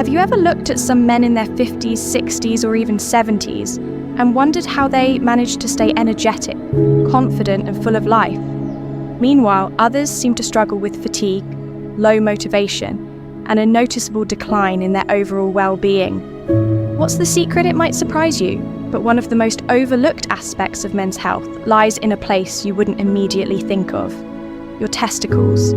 Have you ever looked at some men in their 50s, 60s, or even 70s and wondered how they managed to stay energetic, confident, and full of life? Meanwhile, others seem to struggle with fatigue, low motivation, and a noticeable decline in their overall well-being. What's the secret? It might surprise you, but one of the most overlooked aspects of men's health lies in a place you wouldn't immediately think of: your testicles.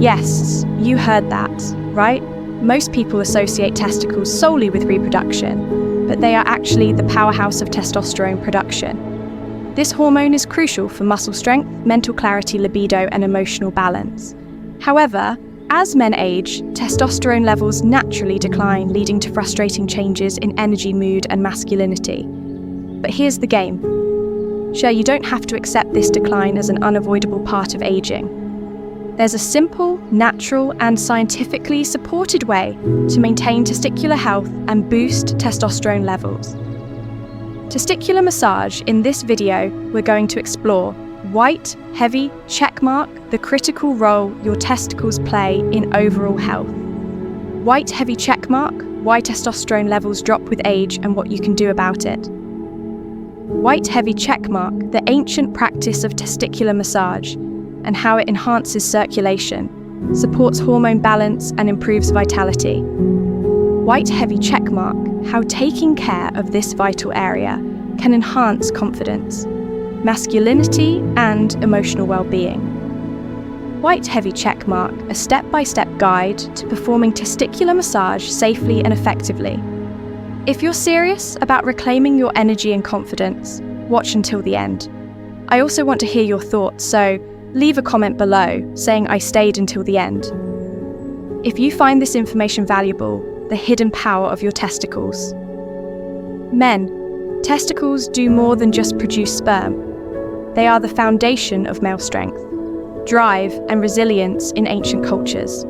Yes, you heard that, right? Most people associate testicles solely with reproduction, but they are actually the powerhouse of testosterone production. This hormone is crucial for muscle strength, mental clarity, libido, and emotional balance. However, as men age, testosterone levels naturally decline, leading to frustrating changes in energy, mood, and masculinity. But here's the game. Sure, you don't have to accept this decline as an unavoidable part of aging. There's a simple, natural, and scientifically supported way to maintain testicular health and boost testosterone levels. Testicular massage. In this video, we're going to explore white, heavy, checkmark, the critical role your testicles play in overall health. White, heavy, checkmark, why testosterone levels drop with age and what you can do about it. White, heavy, checkmark, the ancient practice of testicular massage and how it enhances circulation, supports hormone balance, and improves vitality. White, heavy, checkmark, how taking care of this vital area can enhance confidence, masculinity, and emotional well-being. White, heavy, checkmark, a step-by-step guide to performing testicular massage safely and effectively. If you're serious about reclaiming your energy and confidence, watch until the end. I also want to hear your thoughts, so leave a comment below saying I stayed until the end. If you find this information valuable, the hidden power of your testicles. Men, testicles do more than just produce sperm. They are the foundation of male strength, drive, and resilience in ancient cultures.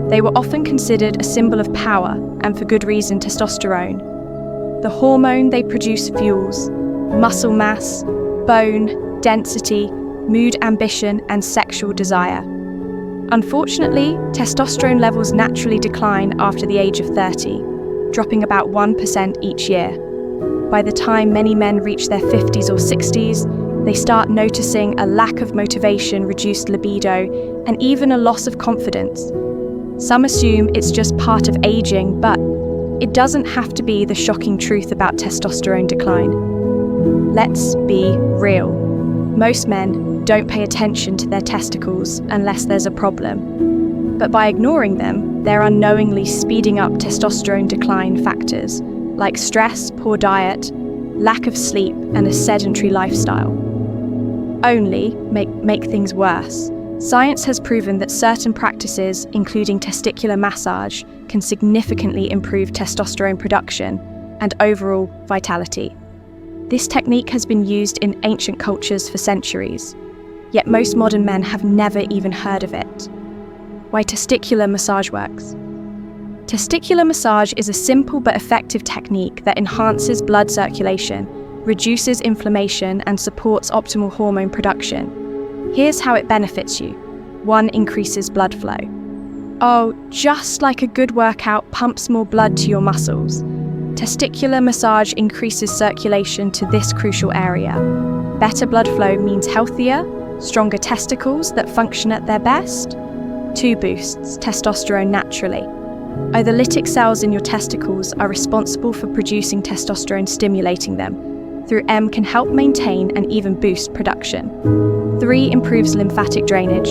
They were often considered a symbol of power, and for good reason. Testosterone, the hormone they produce, fuels muscle mass, bone density, mood, ambition, and sexual desire. Unfortunately, testosterone levels naturally decline after the age of 30, dropping about 1% each year. By the time many men reach their 50s or 60s, they start noticing a lack of motivation, reduced libido, and even a loss of confidence. Some assume it's just part of aging, but it doesn't have to be the shocking truth about testosterone decline. Let's be real. Most men don't pay attention to their testicles unless there's a problem. But by ignoring them, they're unknowingly speeding up testosterone decline factors like stress, poor diet, lack of sleep, and a sedentary lifestyle. Only make things worse. Science has proven that certain practices, including testicular massage, can significantly improve testosterone production and overall vitality. This technique has been used in ancient cultures for centuries, yet most modern men have never even heard of it. Why testicular massage works. Testicular massage is a simple but effective technique that enhances blood circulation, reduces inflammation, and supports optimal hormone production. Here's how it benefits you. 1. Increases blood flow. Oh, just like a good workout pumps more blood to your muscles, testicular massage increases circulation to this crucial area. Better blood flow means healthier, stronger testicles that function at their best. 2. Boosts testosterone naturally. The lytic cells in your testicles are responsible for producing testosterone, stimulating them. Through M can help maintain and even boost production. 3. Improves lymphatic drainage.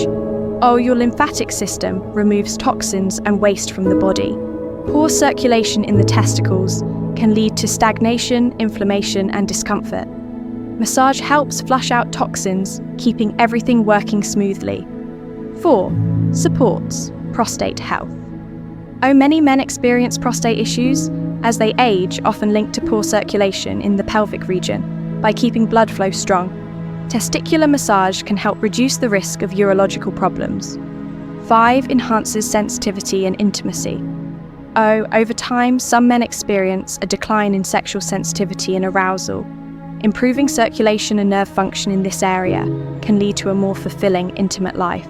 Your lymphatic system removes toxins and waste from the body. Poor circulation in the testicles can lead to stagnation, inflammation, and discomfort. Massage helps flush out toxins, keeping everything working smoothly. 4. Supports prostate health. Many men experience prostate issues as they age, often linked to poor circulation in the pelvic region. By keeping blood flow strong, testicular massage can help reduce the risk of urological problems. 5. Enhances sensitivity and intimacy. Over time, some men experience a decline in sexual sensitivity and arousal. Improving circulation and nerve function in this area can lead to a more fulfilling, intimate life.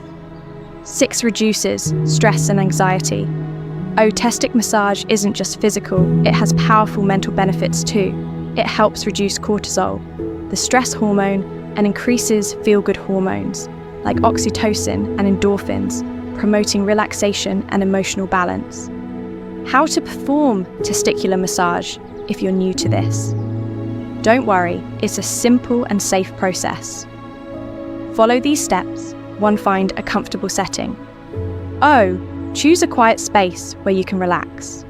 6. Reduces stress and anxiety. Oh, testic massage isn't just physical, it has powerful mental benefits too. It helps reduce cortisol, the stress hormone, and increases feel-good hormones like oxytocin and endorphins, promoting relaxation and emotional balance. How to perform testicular massage if you're new to this? Don't worry, it's a simple and safe process. Follow these steps. 1. Find a comfortable setting. Oh, choose a quiet space where you can relax.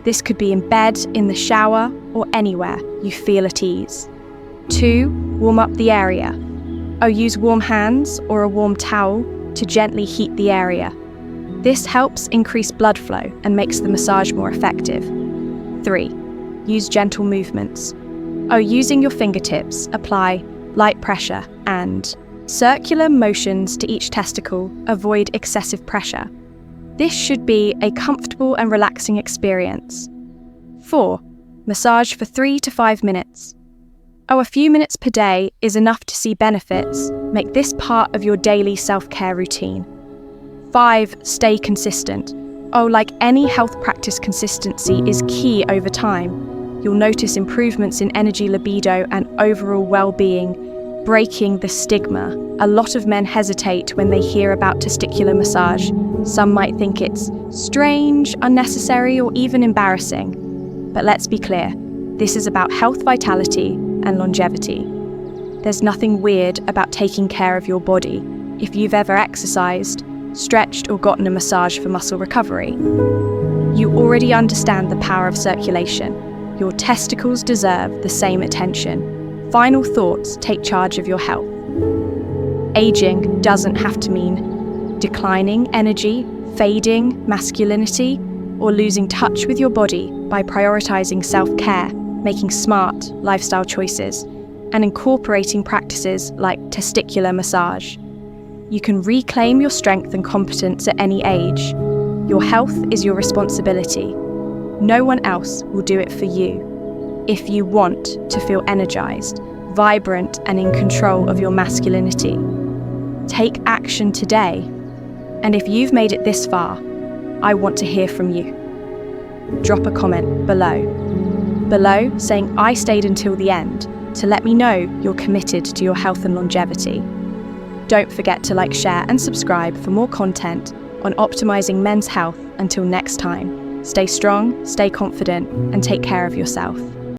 This could be in bed, in the shower, or anywhere you feel at ease. 2. Warm up the area. Oh, use warm hands or a warm towel to gently heat the area. This helps increase blood flow and makes the massage more effective. 3. Use gentle movements. Oh, using your fingertips, apply light pressure and circular motions to each testicle. Avoid excessive pressure. This should be a comfortable and relaxing experience. 4. Massage for 3 to 5 minutes. Oh, a few minutes per day is enough to see benefits. Make this part of your daily self-care routine. 5. Stay consistent. Oh, like any health practice, consistency is key over time. You'll notice improvements in energy, libido, and overall well-being, breaking the stigma. A lot of men hesitate when they hear about testicular massage. Some might think it's strange, unnecessary, or even embarrassing. But let's be clear, this is about health, vitality, and longevity. There's nothing weird about taking care of your body. If you've ever exercised, stretched, or gotten a massage for muscle recovery, you already understand the power of circulation. Your testicles deserve the same attention. Final thoughts: take charge of your health. Aging doesn't have to mean declining energy, fading masculinity, or losing touch with your body. By prioritizing self-care, making smart lifestyle choices, and incorporating practices like testicular massage, you can reclaim your strength and competence at any age. Your health is your responsibility. No one else will do it for you. If you want to feel energized, vibrant, and in control of your masculinity, take action today. And if you've made it this far, I want to hear from you. Drop a comment below saying I stayed until the end to let me know you're committed to your health and longevity. Don't forget to like, share, and subscribe for more content on optimizing men's health. Until next time, stay strong, stay confident, and take care of yourself.